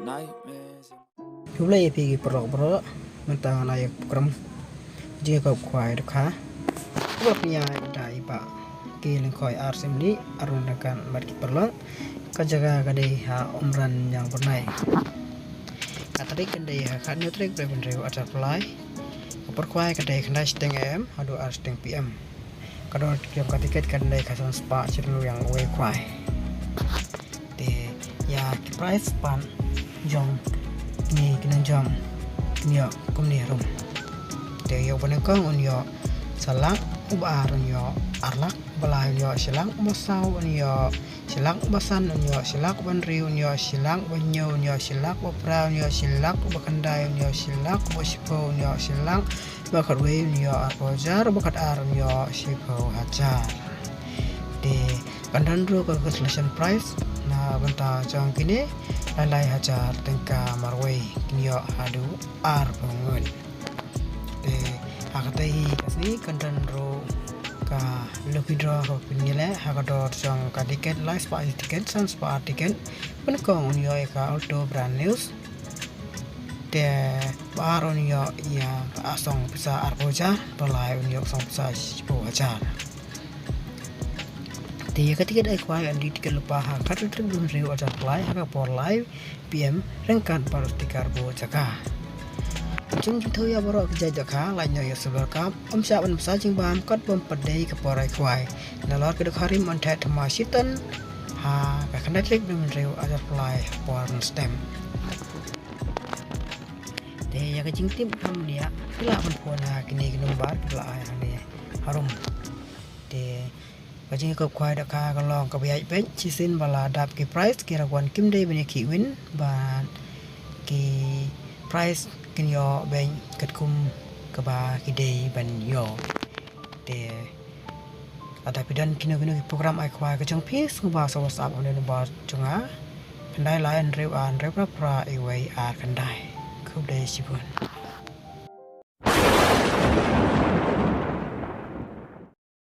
nightmares. Jumlah EP perok mentang layak program jika kau kuai dekha punya dai ba kiling koi arsimli arunakan marki perlong kajaga kadai ha umran yang pernah katrik kadai ha kan nyutrik bebenrew atar fly perkuai kadai kena steng am adu ar steng pm kadon yang katiket kadai kasan spa cirnu yang we kuai de ya price pan jong ni kena jam nyo kumni rum de yo banekang unyo salak ubar unyo arlak balai unyo silang masau unyo silak basan unyo silak banri unyo silak banyo unyo silak bapra unyo silak bakandai unyo silak bosipo unyo silak bakat we unyo arpojar bakat ar unyo sipo hajar de kandan ro calculation price na benta jang kini lalai hajar tengka marway kinyo hadu ar pengun de akatai kasni kandan ro ka lebih draw ro pinile hakador jang ka tiket live spa tiket sans spa tiket penekong unyo ka auto brand news de baron yo ya asong bisa arboja balai unyo song bisa sipo hajar thì cái tiket ai kuai andi tiket lupa ha kata belum riu ajar play ha por live pm rengkan paru tikar bo jaka chung thôi ya boro kerja jaka lainnya ya sebar kap siap sa jing bam kat bom pedai ke por ai kuai nalor ke hari mantet masitan ha ka kena tiket belum riu ajar play por stem de ya ke jing tim kam dia kila pun pona kini kinung bar kila ai ni harum de Bajing kau kuai dak ka long ka biai ben chisin bala dap ki price ki ragwan kim dei bani ki win ban ki price kin yo ben kat kum ka ba ki dei ban yo de ada pidan kino ki program ai kuai ka jang pis ba so whatsapp on ba chunga pandai lain rew an rew pra ai wei ar kandai ku dei sibun